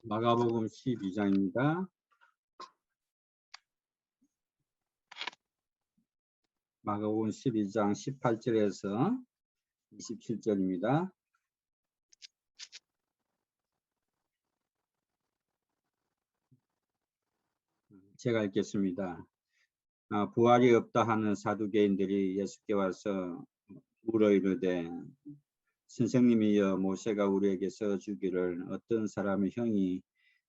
마가복음 12장입니다. 마가복음 12장 18절에서 27절입니다. 제가 읽겠습니다. 부활이 없다 하는 사두개인들이 예수께 와서 물어 이르되 선생님이여, 모세가 우리에게 써주기를 어떤 사람의 형이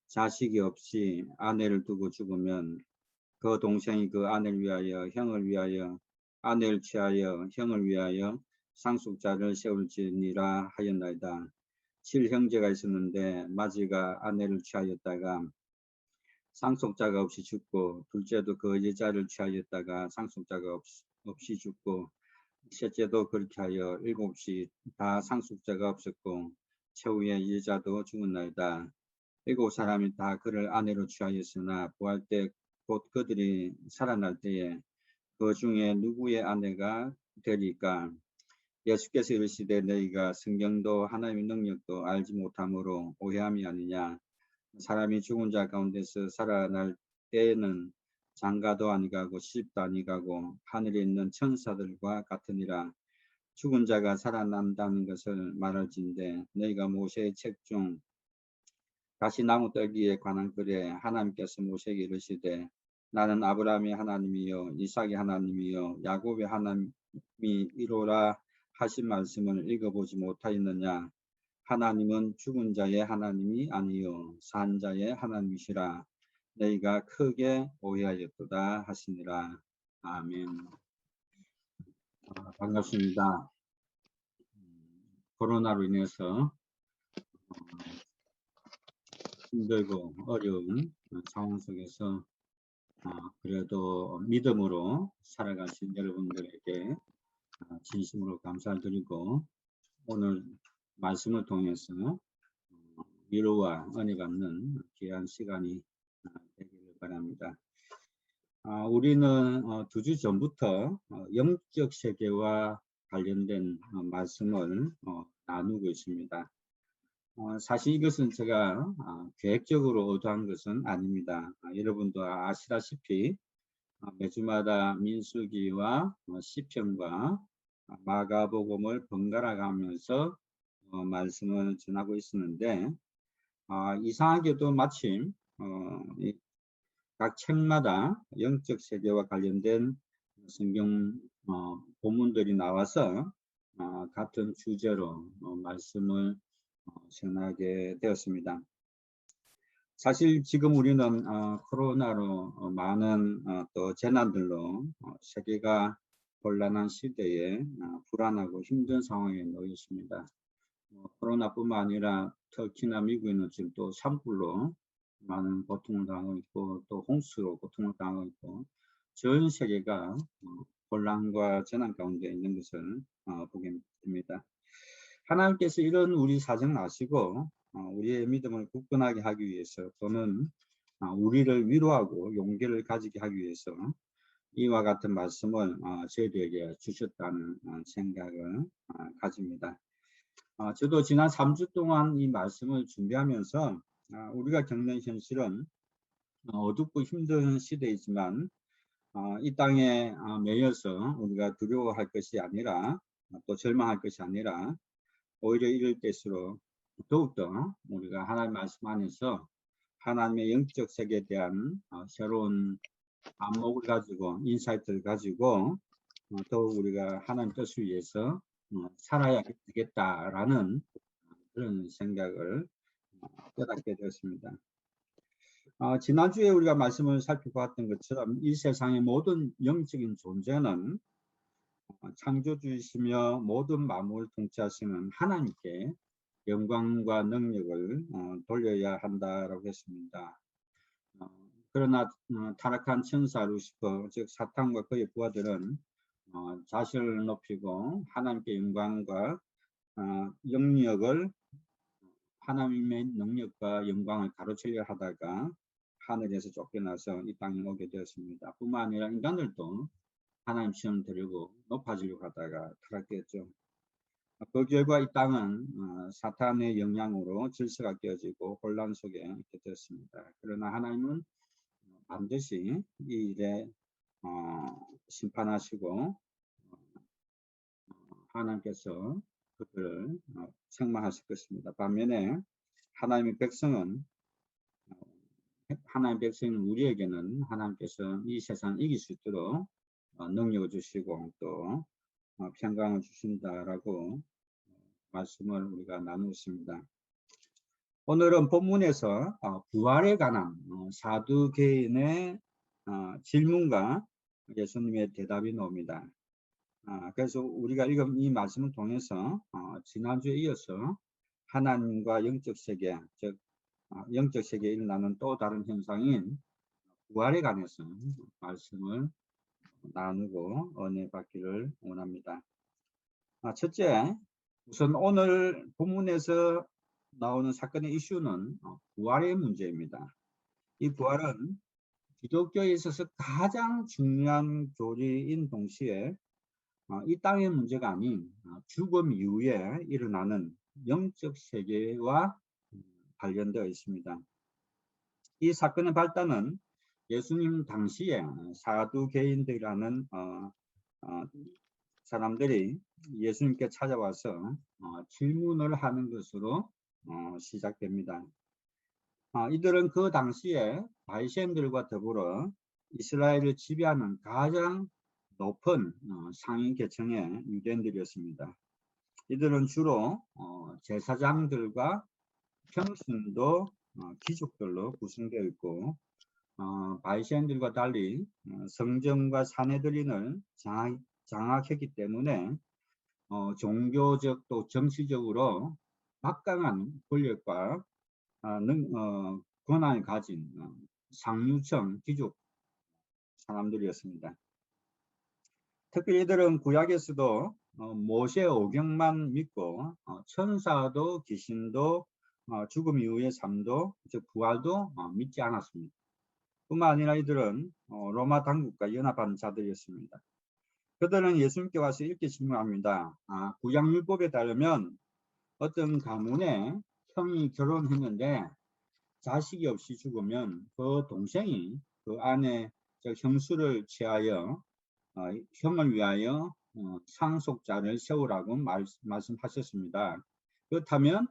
자식이 없이 아내를 두고 죽으면 그 동생이 그 아내를 위하여 형을 위하여 아내를 취하여 형을 위하여 상속자를 세울지니라 하였나이다. 7형제가 있었는데 마지가 아내를 취하였다가 상속자가 없이 죽고, 둘째도 그 여자를 취하였다가 상속자가 없이 죽고, 셋째도 그렇게 하여 7이 다 상속자가 없었고 최후의 여자도 죽었나이다. 7사람이 다 그를 아내로 취하였으나 부활 때 곧 그들이 살아날 때에 그 중에 누구의 아내가 되리까? 예수께서 이르시되 너희가 성경도 하나님의 능력도 알지 못함으로 오해함이 아니냐. 사람이 죽은 자 가운데서 살아날 때에는 장가도 아니가고 시집도 아니가고 하늘에 있는 천사들과 같으니라. 죽은 자가 살아난다는 것을 말할진대 너희가 모세의 책 중 다시 나무 떨기에 관한 글에 하나님께서 모세에게 이르시되 나는 아브라함의 하나님이요 이삭의 하나님이요 야곱의 하나님이로라 하신 말씀을 읽어보지 못하였느냐. 하나님은 죽은 자의 하나님이 아니요 산 자의 하나님이시라. 너희가 크게 오해하였도다 하시니라. 아멘. 반갑습니다. 코로나로 인해서 힘들고 어려운 상황 속에서 그래도 믿음으로 살아가신 여러분들에게 진심으로 감사를 드리고 오늘 말씀을 통해서 위로와 은혜 받는 귀한 시간이 되기를 바랍니다. 우리는 2주 전부터 영적 세계와 관련된 말씀을 나누고 있습니다. 사실 이것은 제가 계획적으로 의도한 것은 아닙니다. 여러분도 아시다시피 매주마다 민수기와 시편과 마가복음을 번갈아 가면서 말씀을 전하고 있었는데 이상하게도 마침 각 책마다 영적 세계와 관련된 성경 본문들이 나와서 같은 주제로 말씀을 전하게 되었습니다. 사실 지금 우리는 코로나로 많은 또 재난들로 세계가 곤란한 시대에 불안하고 힘든 상황에 놓여 있습니다. 코로나뿐만 아니라 터키나 미국에는 지금 또 산불로 많은 고통을 당하고 있고 또 홍수로 고통을 당하고 있고 전 세계가 혼란과 재난 가운데 있는 것을 보게 됩니다. 하나님께서 이런 우리 사정을 아시고 우리의 믿음을 굳건하게 하기 위해서 또는 우리를 위로하고 용기를 가지게 하기 위해서 이와 같은 말씀을 저희들에게 주셨다는 생각을 가집니다. 저도 지난 3주 동안 이 말씀을 준비하면서 우리가 겪는 현실은 어둡고 힘든 시대이지만 이 땅에 매여서 우리가 두려워할 것이 아니라 또 절망할 것이 아니라 오히려 이럴 때일수록 더욱더 우리가 하나님 말씀 안에서 하나님의 영적 세계에 대한 새로운 안목을 가지고 인사이트를 가지고 더욱 우리가 하나님 뜻을 위해서 살아야 되겠다라는 그런 생각을 깨닫게 되었습니다. 지난주에 우리가 말씀을 살펴보았던 것처럼 이 세상의 모든 영적인 존재는 창조주이시며 모든 만물을 통치하시는 하나님께 영광과 능력을 돌려야 한다라고 했습니다. 그러나 타락한 천사 루시퍼 즉 사탄과 그의 부하들은 자신을 높이고 하나님께 영광과 영역을 하나님의 능력과 영광을 가로채려 하다가 하늘에서 쫓겨나서 이 땅에 오게 되었습니다. 뿐만 아니라 인간들도 하나님 시험 들고 높아지려고 하다가 타락했죠. 그 결과 이 땅은 사탄의 영향으로 질서가 깨어지고 혼란 속에 있게 되었습니다. 그러나 하나님은 반드시 이 일에 심판하시고 하나님께서 그들을 책망하실 것입니다. 반면에 하나님의 백성은 우리에게는 하나님께서 이 세상 이길 수 있도록 능력을 주시고 또 평강을 주신다라고 말씀을 우리가 나누었습니다. 오늘은 본문에서 부활에 관한 사두개인의 질문과 예수님의 대답이 나옵니다. 그래서 우리가 읽은 이 말씀을 통해서 지난주에 이어서 하나님과 영적 세계, 즉 영적 세계에 일어나는 또 다른 현상인 부활에 관해서 말씀을 나누고 은혜 받기를 원합니다. 첫째, 우선 오늘 본문에서 나오는 사건의 이슈는 부활의 문제입니다. 이 부활은 기독교에 있어서 가장 중요한 교리인 동시에 이 땅의 문제가 아닌 죽음 이후에 일어나는 영적 세계와 관련되어 있습니다. 이 사건의 발단은 예수님 당시에 사두개인들이라는 사람들이 예수님께 찾아와서 질문을 하는 것으로 시작됩니다. 이들은 그 당시에 바리새인들과 더불어 이스라엘을 지배하는 가장 높은 상인 계층의 유대인들이었습니다. 이들은 주로 제사장들과 평신도 귀족들로 구성되어 있고 바리새인들과 달리 성전과 산헤드린을 장악했기 때문에 종교적 또 정치적으로 막강한 권력과 권한을 가진 상류층 귀족 사람들이었습니다. 특별히 이들은 구약에서도 모세 오경만 믿고 천사도 귀신도 죽음 이후의 삶도 즉 부활도 믿지 않았습니다. 뿐만 아니라 이들은 로마 당국과 연합한 자들이었습니다. 그들은 예수님께 와서 이렇게 질문합니다. 구약율법에 따르면 어떤 가문에 형이 결혼했는데 자식이 없이 죽으면 그 동생이 그 아내 즉 형수를 취하여 형을 위하여 상속자를 세우라고 말씀하셨습니다. 그렇다면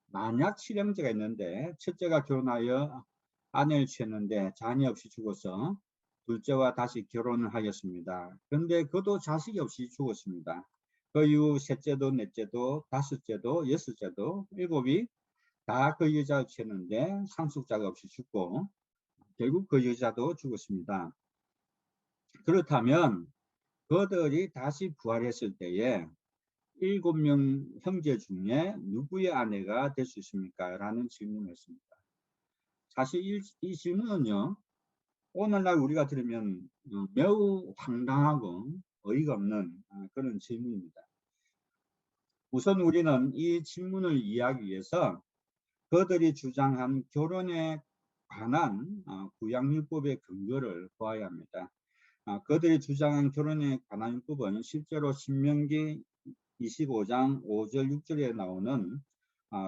만약 칠형제가 있는데 첫째가 결혼하여 아내를 취했는데 자녀 없이 죽어서 둘째와 다시 결혼을 하였습니다. 그런데 그도 자식이 없이 죽었습니다. 그 이후 셋째도 넷째도 다섯째도 여섯째도 일곱이 다 그 여자를 취했는데 상속자가 없이 죽고 결국 그 여자도 죽었습니다. 그렇다면 그들이 다시 부활했을 때에 7명 형제 중에 누구의 아내가 될 수 있습니까? 라는 질문을 했습니다. 사실 이 질문은요, 오늘날 우리가 들으면 매우 황당하고 어이가 없는 그런 질문입니다. 우선 우리는 이 질문을 이해하기 위해서 그들이 주장한 결혼에 관한 구약율법의 근거를 보아야 합니다. 그들이 주장한 결혼에 관한 율법은 실제로 신명기 25장 5절 6절에 나오는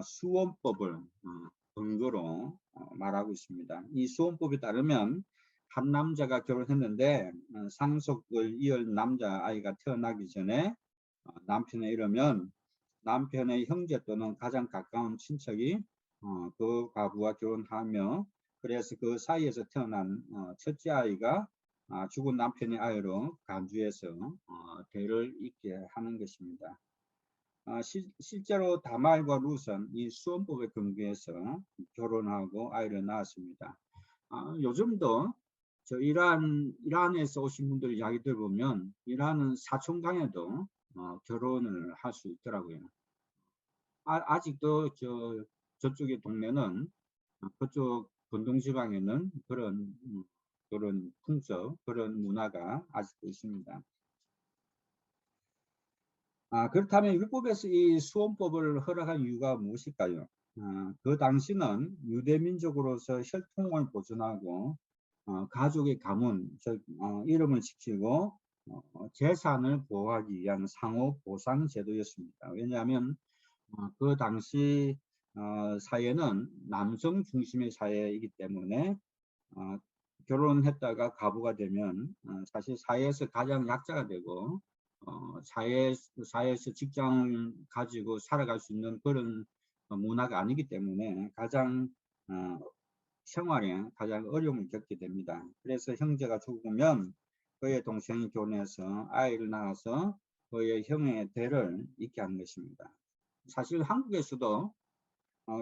수원법을 근거로 말하고 있습니다. 이 수원법에 따르면 한 남자가 결혼했는데 상속을 이을 남자아이가 태어나기 전에 남편에 이르면 남편의 형제 또는 가장 가까운 친척이 그 과부와 결혼하며 그래서 그 사이에서 태어난 첫째 아이가 죽은 남편의 아이로 간주해서 대를 잇게 하는 것입니다. 실제로 다말과 룻은 이 수원법에 근거해서 결혼하고 아이를 낳았습니다. 요즘도 저 이란에서 오신 분들 이야기 들어보면 이란은 사촌간에도 결혼을 할 수 있더라고요. 아직도 저쪽의 동네는 그쪽 건동지방에는 그런 풍습, 그런 문화가 아직도 있습니다. 그렇다면 율법에서 이 수원법을 허락한 이유가 무엇일까요? 그 당시는 유대민족으로서 혈통을 보존하고 가족의 가문, 즉 이름을 지키고 재산을 보호하기 위한 상호 보상 제도였습니다. 왜냐하면 그 당시 사회는 남성 중심의 사회이기 때문에 결혼했다가 가부가 되면 사실 사회에서 가장 약자가 되고 사회에서 직장을 가지고 살아갈 수 있는 그런 문화가 아니기 때문에 가장 생활에 가장 어려움을 겪게 됩니다. 그래서 형제가 죽으면 그의 동생이 결혼해서 아이를 낳아서 그의 형의 대를 잇게 하는 것입니다. 사실 한국에서도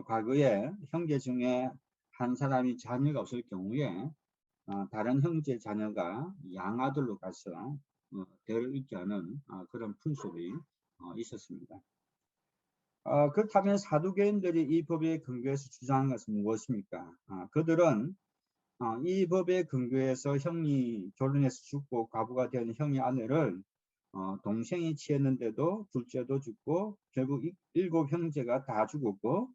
과거에 형제 중에 한 사람이 자녀가 없을 경우에 다른 형제 자녀가 양아들로 가서 대를 잇게 하는 그런 풍습이 있었습니다. 그렇다면 사두개인들이 이 법에 근거해서 주장한 것은 무엇입니까? 그들은 이 법에 근거해서 형이 결혼해서 죽고 과부가 된 형의 아내를 동생이 취했는데도 둘째도 죽고 결국 7 형제가 다 죽었고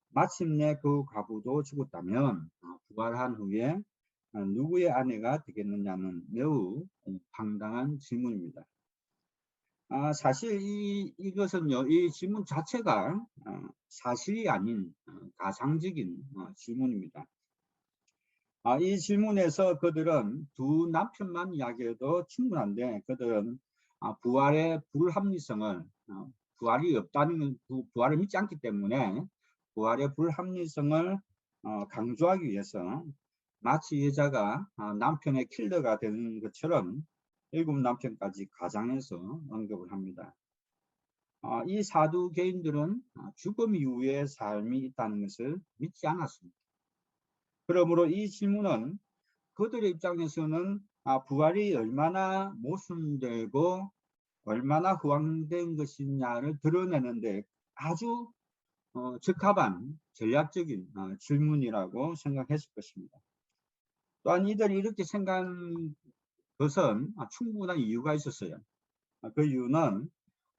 마침내 그 과부도 죽었다면 부활한 후에 누구의 아내가 되겠느냐는 매우 황당한 질문입니다. 사실 이것은요, 이 질문 자체가 사실이 아닌 가상적인 질문입니다. 이 질문에서 그들은 두 남편만 이야기해도 충분한데 그들은 부활의 불합리성을 부활이 없다는 부활을 믿지 않기 때문에 부활의 불합리성을 강조하기 위해서 마치 여자가 남편의 킬러가 되는 것처럼 7 남편까지 가장해서 언급을 합니다. 이 사두개인들은 죽음 이후의 삶이 있다는 것을 믿지 않았습니다. 그러므로 이 질문은 그들의 입장에서는 부활이 얼마나 모순되고 얼마나 허황된 것이냐를 드러내는데 아주 적합한 전략적인 질문이라고 생각했을 것입니다. 또한 이들이 이렇게 생각한 것은 충분한 이유가 있었어요. 그 이유는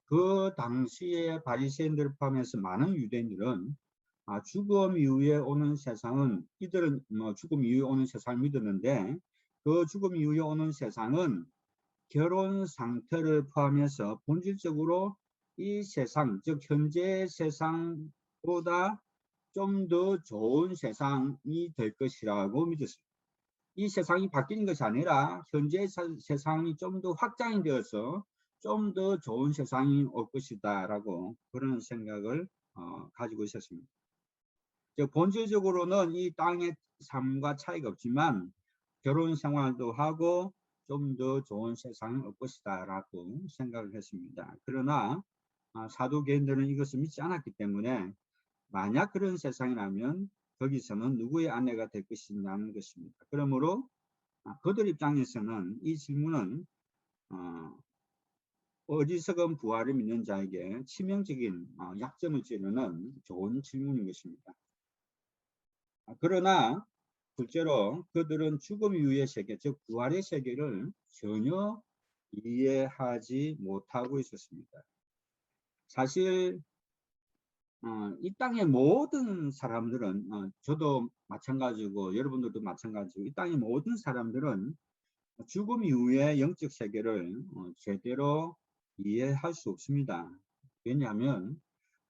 그 당시에 바리새인들을 포함해서 많은 유대인들은 죽음 이후에 오는 세상은 이들은 죽음 이후에 오는 세상을 믿었는데 그 죽음 이후에 오는 세상은 결혼 상태를 포함해서 본질적으로 이 세상, 즉 현재 세상보다 좀 더 좋은 세상이 될 것이라고 믿었습니다. 이 세상이 바뀌는 것이 아니라 현재 세상이 좀 더 확장이 되어서 좀 더 좋은 세상이 올 것이다 라고 그런 생각을 가지고 있었습니다. 본질적으로는 이 땅의 삶과 차이가 없지만 결혼 생활도 하고 좀 더 좋은 세상이 올 것이다 라고 생각을 했습니다. 그러나 사두개인들은 이것을 믿지 않았기 때문에 만약 그런 세상이라면 거기서는 누구의 아내가 될 것이냐는 것입니다. 그러므로 그들 입장에서는 이 질문은 어리석은 부활을 믿는 자에게 치명적인 약점을 찌르는 좋은 질문인 것입니다. 그러나 둘째로 그들은 죽음 이후의 세계, 즉 부활의 세계를 전혀 이해하지 못하고 있었습니다. 사실 이 땅의 모든 사람들은 저도 마찬가지고 여러분들도 마찬가지고 이 땅의 모든 사람들은 죽음 이후의 영적 세계를 제대로 이해할 수 없습니다. 왜냐하면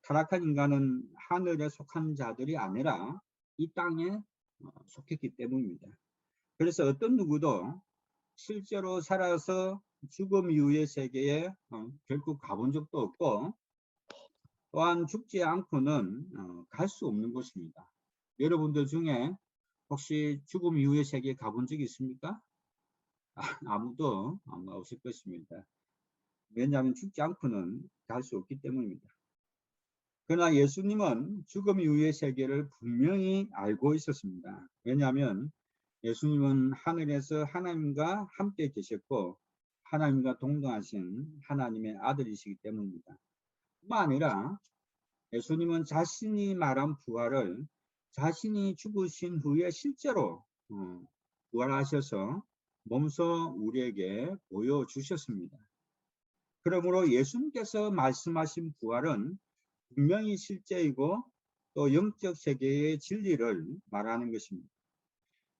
타락한 인간은 하늘에 속한 자들이 아니라 이 땅에 속했기 때문입니다. 그래서 어떤 누구도 실제로 살아서 죽음 이후의 세계에 결국 가본 적도 없고 또한 죽지 않고는 갈 수 없는 것입니다. 여러분들 중에 혹시 죽음 이후의 세계에 가본 적이 있습니까? 아무도 아마 없을 것입니다. 왜냐하면 죽지 않고는 갈 수 없기 때문입니다. 그러나 예수님은 죽음 이후의 세계를 분명히 알고 있었습니다. 왜냐하면 예수님은 하늘에서 하나님과 함께 계셨고 하나님과 동등하신 하나님의 아들이시기 때문입니다. 뿐만 아니라 예수님은 자신이 말한 부활을 자신이 죽으신 후에 실제로 부활하셔서 몸소 우리에게 보여주셨습니다. 그러므로 예수님께서 말씀하신 부활은 분명히 실제이고 또 영적 세계의 진리를 말하는 것입니다.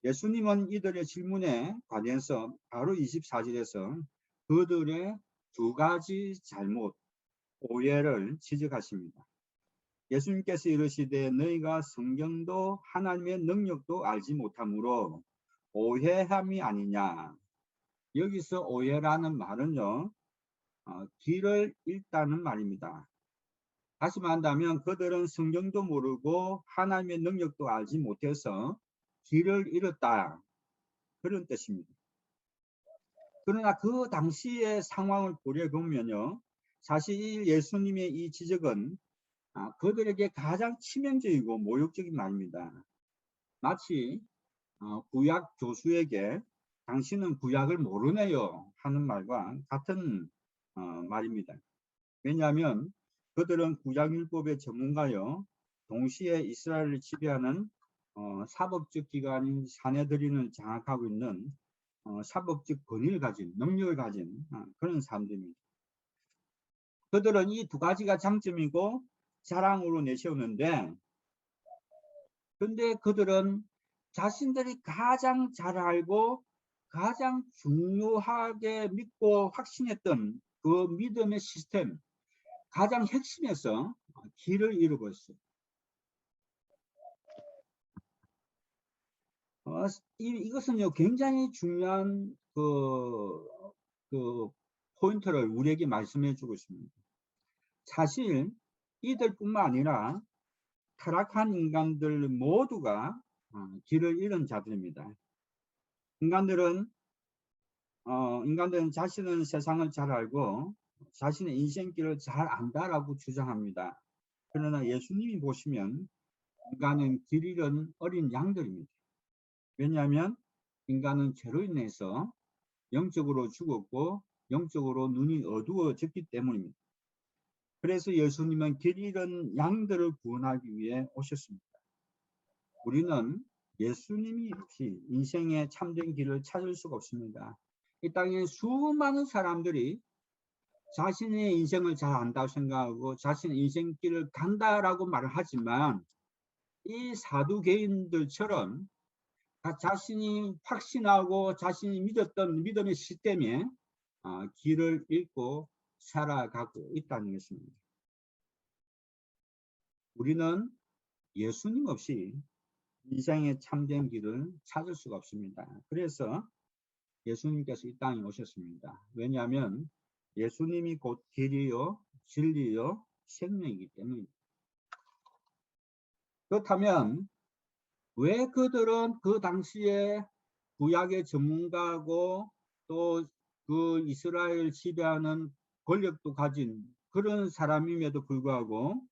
예수님은 이들의 질문에 관해서 바로 24절에서 그들의 두 가지 잘못, 오해를 지적하십니다. 예수님께서 이르시되 너희가 성경도 하나님의 능력도 알지 못하므로 오해함이 아니냐. 여기서 오해라는 말은요, 길을 잃다는 말입니다. 다시 말한다면 그들은 성경도 모르고 하나님의 능력도 알지 못해서 길을 잃었다. 그런 뜻입니다. 그러나 그 당시의 상황을 고려해 보면요. 사실 예수님의 이 지적은 그들에게 가장 치명적이고 모욕적인 말입니다. 마치 구약 교수에게 당신은 구약을 모르네요 하는 말과 같은 말입니다. 왜냐하면 그들은 구약율법의 전문가요. 동시에 이스라엘을 지배하는 사법적 기관인 사내들인을 장악하고 있는 사법적 권위를 가진 능력을 가진 그런 사람들입니다. 그들은 이 두 가지가 장점이고 자랑으로 내세우는데 근데 그들은 자신들이 가장 잘 알고 가장 중요하게 믿고 확신했던 그 믿음의 시스템 가장 핵심에서 길을 잃어버렸어요. 이것은요 굉장히 중요한 그 포인트를 우리에게 말씀해 주고 있습니다. 사실 이들뿐만 아니라 타락한 인간들 모두가 길을 잃은 자들입니다. 인간들은 자신은 세상을 잘 알고 자신의 인생길을 잘 안다라고 주장합니다. 그러나 예수님이 보시면 인간은 길 잃은 어린 양들입니다. 왜냐하면 인간은 죄로 인해서 영적으로 죽었고 영적으로 눈이 어두워졌기 때문입니다. 그래서 예수님은 길 잃은 양들을 구원하기 위해 오셨습니다. 우리는 예수님이 없이 인생의 참된 길을 찾을 수가 없습니다. 이 땅에 수많은 사람들이 자신의 인생을 잘 안다고 생각하고 자신의 인생길을 간다라고 말을 하지만 이 사두개인들처럼 자신이 확신하고 자신이 믿었던 믿음의 시스템에 길을 잃고 살아가고 있다는 것입니다. 우리는 예수님 없이 인생의 참된 길을 찾을 수가 없습니다. 그래서 예수님께서 이 땅에 오셨습니다. 왜냐하면 예수님이 곧 길이요, 진리요, 생명이기 때문입니다. 그렇다면 왜 그들은 그 당시에 구약의 전문가고 또 그 이스라엘 지배하는 권력도 가진 그런 사람임에도 불구하고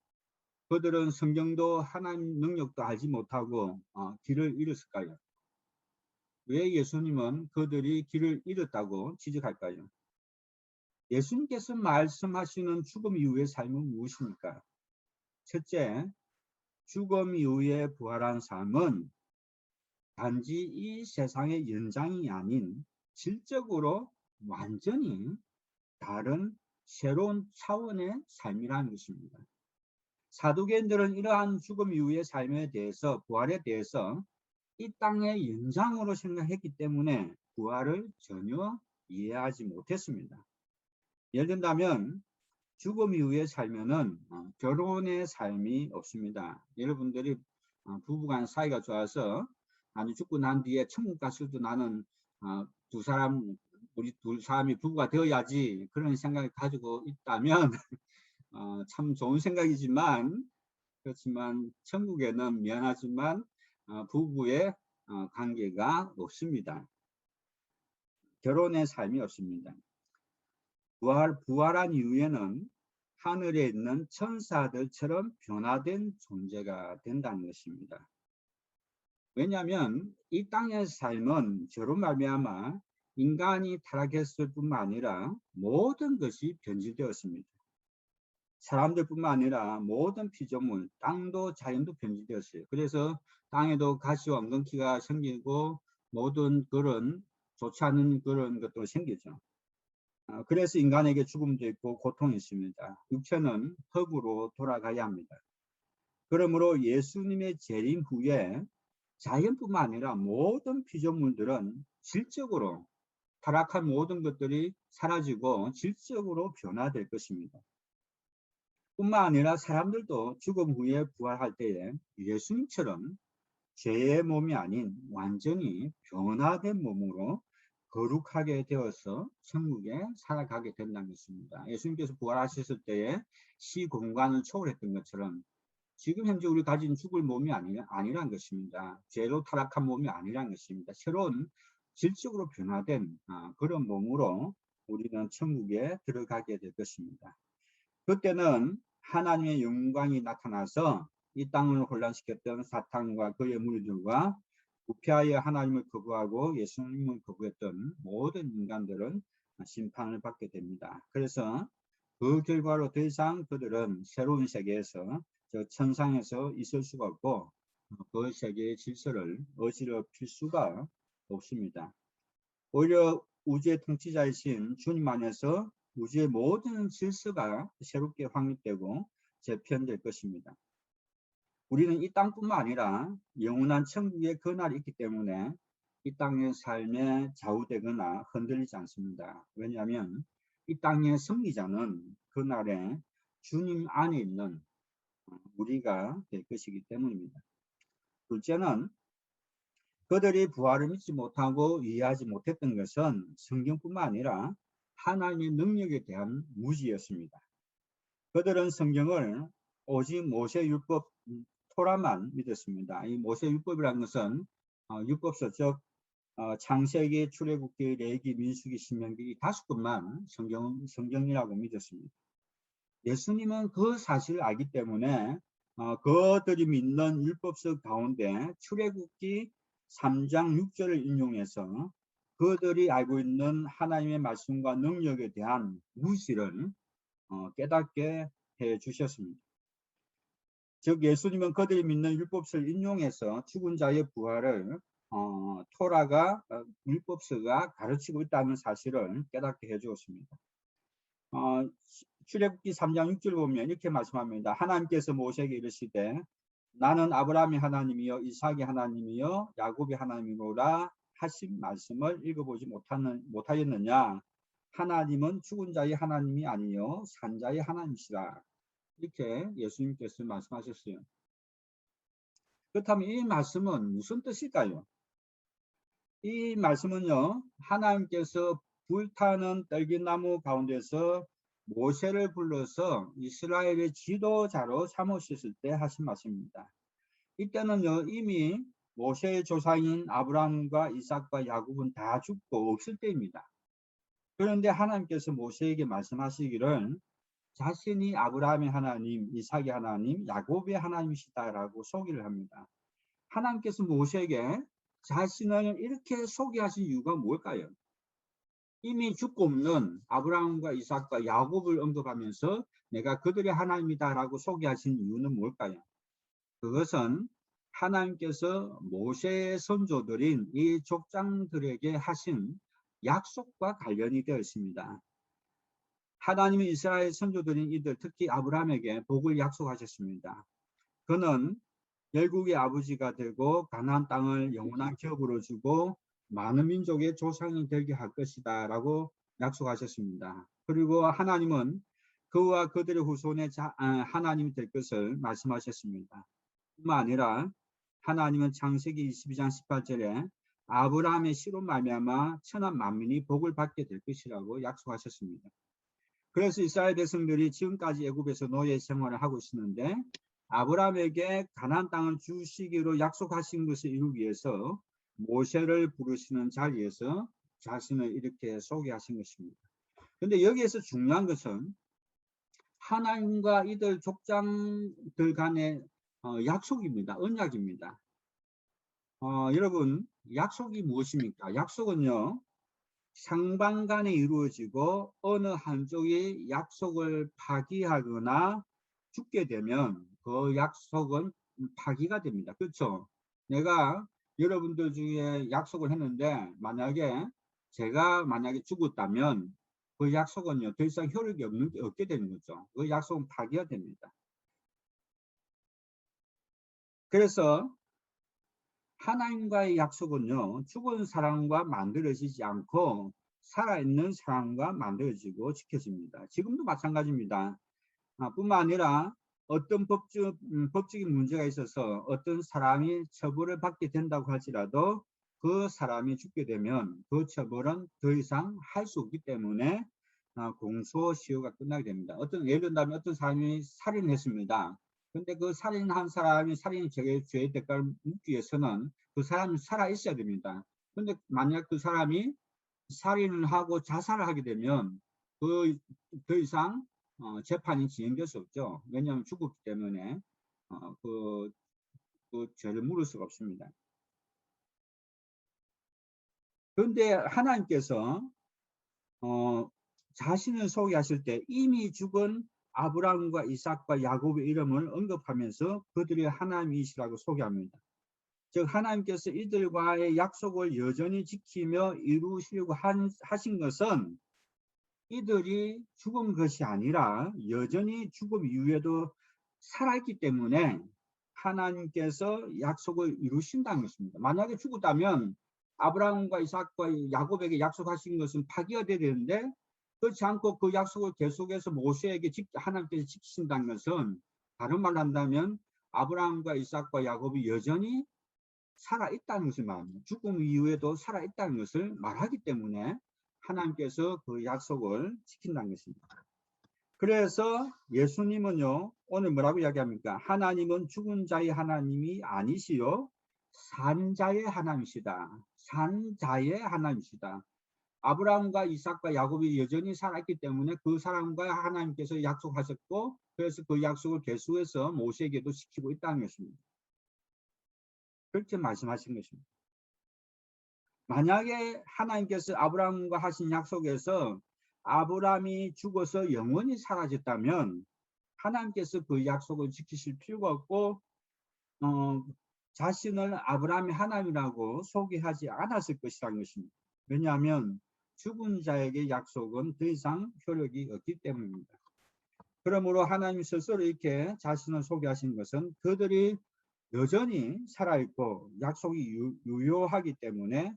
그들은 성경도 하나님 능력도 알지 못하고 길을 잃었을까요? 왜 예수님은 그들이 길을 잃었다고 지적할까요? 예수님께서 말씀하시는 죽음 이후의 삶은 무엇입니까? 첫째, 죽음 이후에 부활한 삶은 단지 이 세상의 연장이 아닌 질적으로 완전히 다른 새로운 차원의 삶이라는 것입니다. 사두개인들은 이러한 죽음 이후의 삶에 대해서, 부활에 대해서 이 땅의 연장으로 생각했기 때문에 부활을 전혀 이해하지 못했습니다. 예를 든다면 죽음 이후에 살면은 결혼의 삶이 없습니다. 여러분들이 부부간 사이가 좋아서 나는 죽고 난 뒤에 천국 갔을도 나는 우리 둘 사람이 부부가 되어야지 그런 생각을 가지고 있다면 참 좋은 생각이지만, 그렇지만 천국에는 미안하지만 부부의 관계가 없습니다. 결혼의 삶이 없습니다. 부활한 이후에는 하늘에 있는 천사들처럼 변화된 존재가 된다는 것입니다. 왜냐하면 이 땅의 삶은 저로 말미암아 인간이 타락했을 뿐만 아니라 모든 것이 변질되었습니다. 사람들뿐만 아니라 모든 피조물, 땅도 자연도 변질되었어요. 그래서 땅에도 가시와 엉겅퀴가 생기고 모든 그런 좋지 않은 그런 것도 생기죠. 그래서 인간에게 죽음도 있고 고통이 있습니다. 육체는 흙으로 돌아가야 합니다. 그러므로 예수님의 재림 후에 자연뿐만 아니라 모든 피조물들은 질적으로 타락한 모든 것들이 사라지고 질적으로 변화될 것입니다. 뿐만 아니라 사람들도 죽음 후에 부활할 때에 예수님처럼 죄의 몸이 아닌 완전히 변화된 몸으로 거룩하게 되어서 천국에 살아가게 된다는 것입니다. 예수님께서 부활하셨을 때에 시공간을 초월했던 것처럼 지금 현재 우리 가진 죽을 몸이 아니란 것입니다. 죄로 타락한 몸이 아니란 것입니다. 새로운 질적으로 변화된 그런 몸으로 우리는 천국에 들어가게 될 것입니다. 그때는 하나님의 영광이 나타나서 이 땅을 혼란시켰던 사탄과 그의 무리들과 부패하여 하나님을 거부하고 예수님을 거부했던 모든 인간들은 심판을 받게 됩니다. 그래서 그 결과로 더 이상 그들은 새로운 세계에서, 저 천상에서 있을 수가 없고 그 세계의 질서를 어지럽힐 수가 없습니다. 오히려 우주의 통치자이신 주님 안에서 우주의 모든 질서가 새롭게 확립되고 재편될 것입니다. 우리는 이 땅뿐만 아니라 영원한 천국의 그날이 있기 때문에 이 땅의 삶에 좌우되거나 흔들리지 않습니다. 왜냐하면 이 땅의 승리자는 그날에 주님 안에 있는 우리가 될 것이기 때문입니다. 둘째는 그들이 부활을 믿지 못하고 이해하지 못했던 것은 성경뿐만 아니라 하나님의 능력에 대한 무지였습니다. 그들은 성경을 오직 모세율법 토라만 믿었습니다. 이 모세율법이라는 것은 율법서 즉 창세기, 출애굽기, 레위기, 민수기, 신명기 5권만 성경이라고 믿었습니다. 예수님은 그 사실을 알기 때문에 그들이 믿는 율법서 가운데 출애굽기 3장 6절을 인용해서 그들이 알고 있는 하나님의 말씀과 능력에 대한 무시를 깨닫게 해 주셨습니다. 즉 예수님은 그들이 믿는 율법서를 인용해서 죽은 자의 부활을 토라가 율법서가 가르치고 있다는 사실을 깨닫게 해 주었습니다. 출애굽기 3장 6절 보면 이렇게 말씀합니다. 하나님께서 모세에게 이르시되 나는 아브라함의 하나님이요 이삭의 하나님이요 야곱의 하나님이로라 하신 말씀을 읽어보지 못하였느냐. 하나님은 죽은 자의 하나님이 아니요 산 자의 하나님이시라. 이렇게 예수님께서 말씀하셨어요. 그렇다면 이 말씀은 무슨 뜻일까요? 이 말씀은요, 하나님께서 불타는 떨기나무 가운데서 모세를 불러서 이스라엘의 지도자로 삼으셨을 때 하신 말씀입니다. 이때는요, 이미 모세의 조상인 아브라함과 이삭과 야곱은 다 죽고 없을 때입니다. 그런데 하나님께서 모세에게 말씀하시기를 자신이 아브라함의 하나님, 이삭의 하나님, 야곱의 하나님이시다라고 소개를 합니다. 하나님께서 모세에게 자신을 이렇게 소개하신 이유가 뭘까요? 이미 죽고 없는 아브라함과 이삭과 야곱을 언급하면서 내가 그들의 하나님이다라고 소개하신 이유는 뭘까요? 그것은 하나님께서 모세의 선조들인 이 족장들에게 하신 약속과 관련이 되어 있습니다. 하나님이 이스라엘 선조들인 이들, 특히 아브라함에게 복을 약속하셨습니다. 그는 열국의 아버지가 되고 가나안 땅을 영원한 기업으로 주고 많은 민족의 조상이 되게 할 것이다 라고 약속하셨습니다. 그리고 하나님은 그와 그들의 후손의 하나님이 될 것을 말씀하셨습니다. 뿐만 아니라 하나님은 창세기 22장 18절에 아브라함의 씨로 말미암아 천한 만민이 복을 받게 될 것이라고 약속하셨습니다. 그래서 이스라엘 백성들이 지금까지 애굽에서 노예 생활을 하고 있었는데 아브라함에게 가나안 땅을 주시기로 약속하신 것을 이루기 위해서 모세를 부르시는 자리에서 자신을 이렇게 소개하신 것입니다. 그런데 여기에서 중요한 것은 하나님과 이들 족장들 간의 약속입니다. 언약입니다. 여러분, 약속이 무엇입니까? 약속은요, 상방 간에 이루어지고 어느 한쪽이 약속을 파기하거나 죽게 되면 그 약속은 파기가 됩니다. 그렇죠? 내가 여러분들 중에 약속을 했는데 제가 만약에 죽었다면 그 약속은요 더 이상 효력이 없게 되는 거죠. 그 약속은 파기가 됩니다. 그래서 하나님과의 약속은요 죽은 사람과 만들어지지 않고 살아있는 사람과 만들어지고 지켜집니다. 지금도 마찬가지입니다. 뿐만 아니라 어떤 법적인 문제가 있어서 어떤 사람이 처벌을 받게 된다고 할지라도 그 사람이 죽게 되면 그 처벌은 더 이상 할 수 없기 때문에 공소시효가 끝나게 됩니다. 예를 든다면 어떤 사람이 살인했습니다. 근데 그 살인한 사람이 살인 죄의 대가를 묻기 위해서는 그 사람이 살아 있어야 됩니다. 근데 만약 그 사람이 살인을 하고 자살을 하게 되면 더 이상 재판이 진행될 수 없죠. 왜냐하면 죽었기 때문에 그 죄를 물을 수가 없습니다. 그런데 하나님께서 자신을 소개하실 때 이미 죽은 아브라함과 이삭과 야곱의 이름을 언급하면서 그들이 하나님이시라고 소개합니다. 즉 하나님께서 이들과의 약속을 여전히 지키며 이루시려고 하신 것은 이들이 죽은 것이 아니라 여전히 죽음 이후에도 살아있기 때문에 하나님께서 약속을 이루신다는 것입니다. 만약에 죽었다면 아브라함과 이삭과 야곱에게 약속하신 것은 파기가 되어야 되는데 그렇지 않고 그 약속을 계속해서 모세에게 하나님께서 지키신다는 것은 다른 말로 한다면 아브라함과 이삭과 야곱이 여전히 살아있다는 것을 말합니다. 죽음 이후에도 살아있다는 것을 말하기 때문에 하나님께서 그 약속을 지킨다는 것입니다. 그래서 예수님은요 오늘 뭐라고 이야기합니까? 하나님은 죽은 자의 하나님이 아니시요 산 자의 하나님이시다. 산 자의 하나님이시다. 아브라함과 이삭과 야곱이 여전히 살아있기 때문에 그 사람과 하나님께서 약속하셨고 그래서 그 약속을 계속해서 모세에게도 지키고 있다는 것입니다. 그렇게 말씀하신 것입니다. 만약에 하나님께서 아브라함과 하신 약속에서 아브라함이 죽어서 영원히 사라졌다면 하나님께서 그 약속을 지키실 필요가 없고 자신을 아브라함의 하나님이라고 소개하지 않았을 것이라는 것입니다. 왜냐하면 죽은 자에게 약속은 더 이상 효력이 없기 때문입니다. 그러므로 하나님 스스로 이렇게 자신을 소개하신 것은 그들이 여전히 살아있고 약속이 유효하기 때문에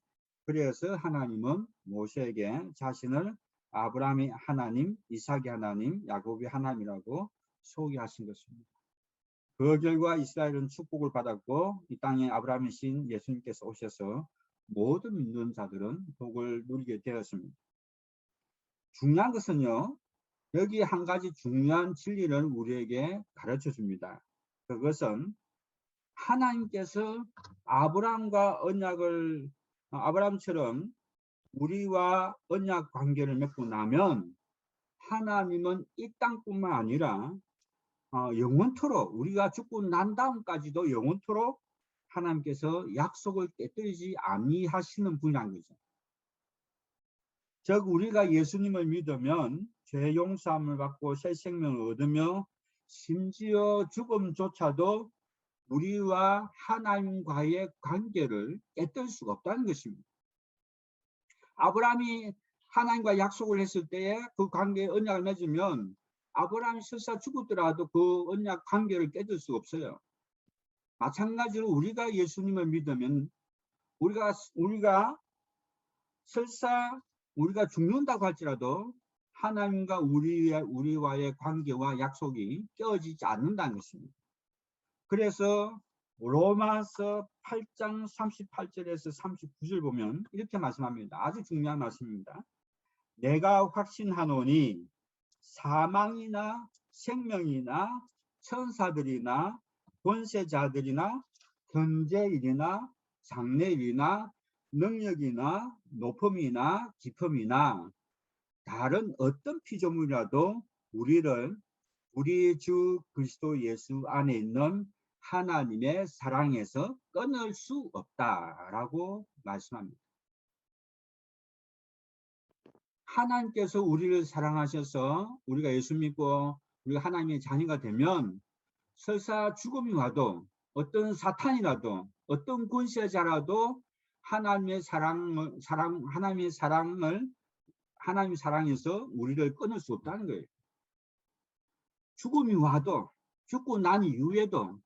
그래서 하나님은 모세에게 자신을 아브라함의 하나님, 이삭의 하나님, 야곱의 하나님이라고 소개하신 것입니다. 그 결과 이스라엘은 축복을 받았고 이 땅에 아브라함의 신 예수님께서 오셔서 모든 믿는 자들은 복을 누리게 되었습니다. 중요한 것은요. 여기 한 가지 중요한 진리를 우리에게 가르쳐 줍니다. 그것은 하나님께서 아브라함과 아브라함처럼 우리와 언약 관계를 맺고 나면 하나님은 이 땅뿐만 아니라 영원토록 우리가 죽고 난 다음까지도 영원토록 하나님께서 약속을 깨뜨리지 아니하시는 분이라는 거죠. 즉 우리가 예수님을 믿으면 죄 용서함을 받고 새 생명을 얻으며 심지어 죽음조차도 우리와 하나님과의 관계를 깨뜨릴 수가 없다는 것입니다. 아브라함이 하나님과 약속을 했을 때에 그 관계에 언약을 맺으면 아브라함이 설사 죽었더라도 그 언약 관계를 깨질 수 없어요. 마찬가지로 우리가 예수님을 믿으면 우리가 설사 우리가 죽는다고 할지라도 하나님과 우리와의 관계와 약속이 깨어지지 않는다는 것입니다. 그래서 로마서 8장 38절에서 39절 보면 이렇게 말씀합니다. 아주 중요한 말씀입니다. 내가 확신하노니 사망이나 생명이나 천사들이나 권세자들이나 현재일이나 장래일이나 능력이나 높음이나 깊음이나 다른 어떤 피조물이라도 우리를 우리 주 그리스도 예수 안에 있는 하나님의 사랑에서 끊을 수 없다라고 말씀합니다. 하나님께서 우리를 사랑하셔서 우리가 예수 믿고 우리가 하나님의 자녀가 되면 설사 죽음이 와도 어떤 사탄이라도 어떤 권세자라도 하나님의 사랑에서 우리를 끊을 수 없다는 거예요. 죽음이 와도 죽고 난 이후에도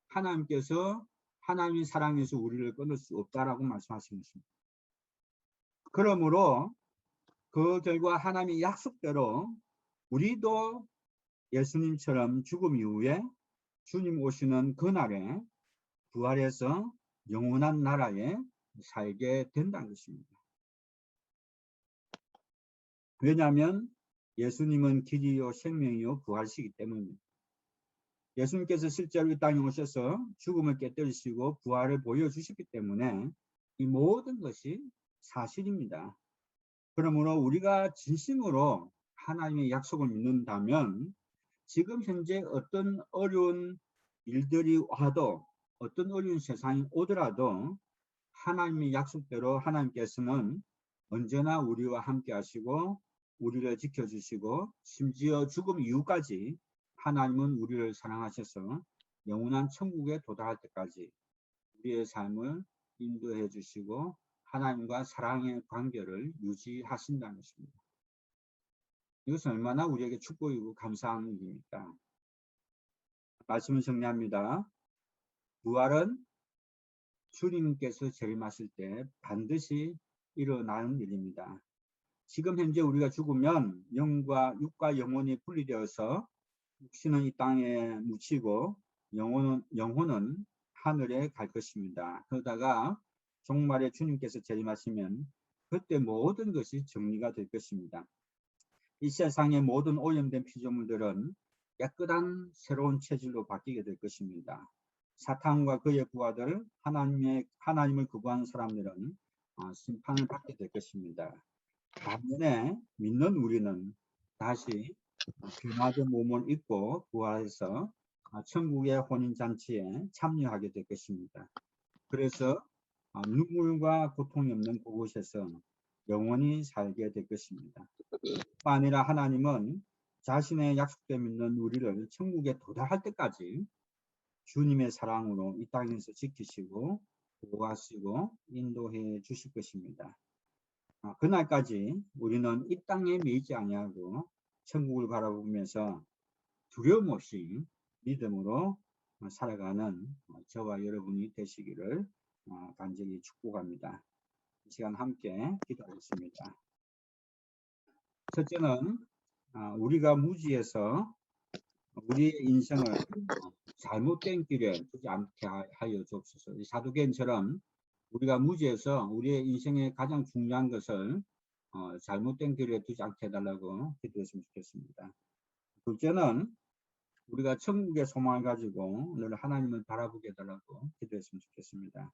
하나님께서 하나님의 사랑에서 우리를 끊을 수 없다라고 말씀하신 것입니다. 그러므로 그 결과 하나님의 약속대로 우리도 예수님처럼 죽음 이후에 주님 오시는 그날에 부활해서 영원한 나라에 살게 된다는 것입니다. 왜냐하면 예수님은 길이요 생명이요 부활이시기 때문입니다. 예수님께서 실제로 이 땅에 오셔서 죽음을 깨뜨리시고 부활을 보여주셨기 때문에 이 모든 것이 사실입니다. 그러므로 우리가 진심으로 하나님의 약속을 믿는다면 지금 현재 어떤 어려운 일들이 와도 어떤 어려운 세상이 오더라도 하나님의 약속대로 하나님께서는 언제나 우리와 함께 하시고 우리를 지켜주시고 심지어 죽음 이후까지 하나님은 우리를 사랑하셔서 영원한 천국에 도달할 때까지 우리의 삶을 인도해 주시고 하나님과 사랑의 관계를 유지하신다는 것입니다. 이것은 얼마나 우리에게 축복이고 감사한 일입니까? 말씀을 정리합니다. 부활은 주님께서 재림하실 때 반드시 일어나는 일입니다. 지금 현재 우리가 죽으면 육과 영혼이 분리되어서 육신은 이 땅에 묻히고 영혼은 하늘에 갈 것입니다. 그러다가 종말에 주님께서 재림하시면 그때 모든 것이 정리가 될 것입니다. 이 세상의 모든 오염된 피조물들은 깨끗한 새로운 체질로 바뀌게 될 것입니다. 사탄과 그의 부하들, 하나님을 거부하는 사람들은 심판을 받게 될 것입니다. 반면에 믿는 우리는 다시 변화된 몸을 입고 부활해서 천국의 혼인잔치에 참여하게 될 것입니다. 그래서 눈물과 고통이 없는 그곳에서 영원히 살게 될 것입니다. 뿐 아니라 하나님은 자신의 약속대 믿는 우리를 천국에 도달할 때까지 주님의 사랑으로 이 땅에서 지키시고 보호하시고 인도해 주실 것입니다. 그날까지 우리는 이 땅에 매이지 아니하고 천국을 바라보면서 두려움 없이 믿음으로 살아가는 저와 여러분이 되시기를 간절히 축복합니다. 이 시간 함께 기도하겠습니다. 첫째는 우리가 무지해서 우리의 인생을 잘못된 길에 두지 않게 하여 주옵소서. 사도계인처럼 우리가 무지해서 우리의 인생의 가장 중요한 것을 잘못된 길에 두지 않게 해달라고 기도했으면 좋겠습니다. 둘째는 우리가 천국의 소망을 가지고 늘 하나님을 바라보게 해달라고 기도했으면 좋겠습니다.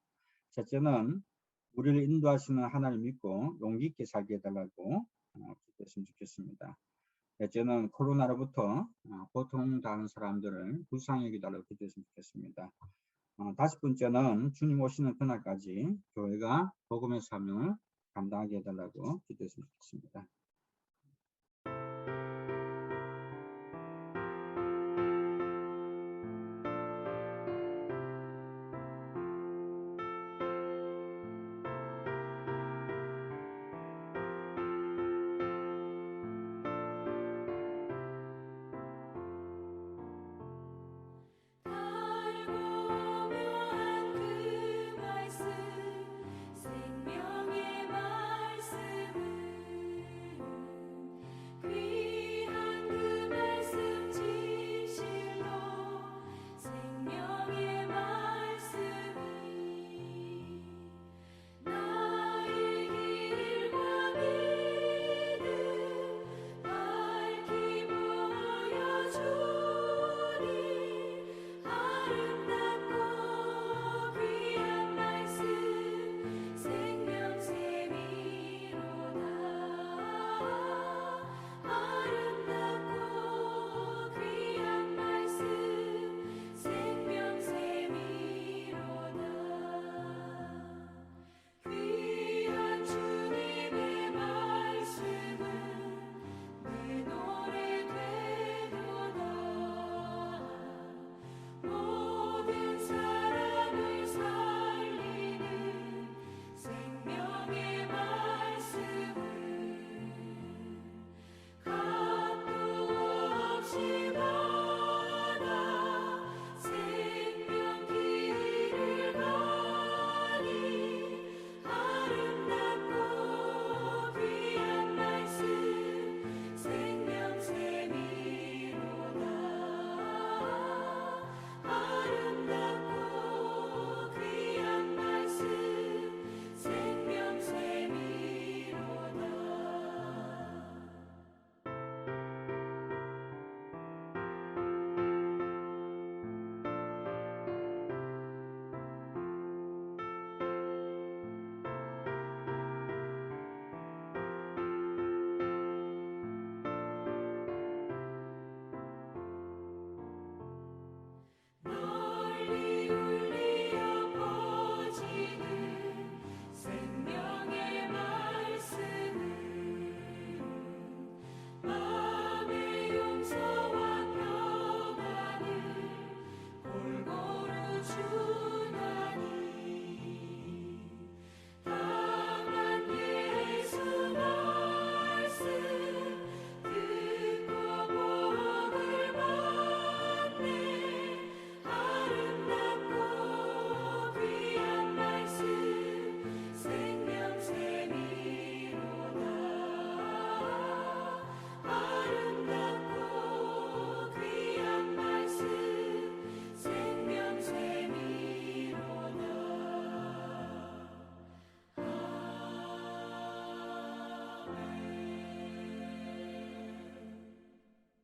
셋째는 우리를 인도하시는 하나님 믿고 용기 있게 살게 해달라고 기도했으면 좋겠습니다. 넷째는 코로나로부터 고통당하는 사람들을 불쌍히 여기달라고 기도했으면 좋겠습니다. 다섯 번째는 주님 오시는 그날까지 교회가 복음의 사명을 감당하게 해달라고 기도했으면 좋겠습니다.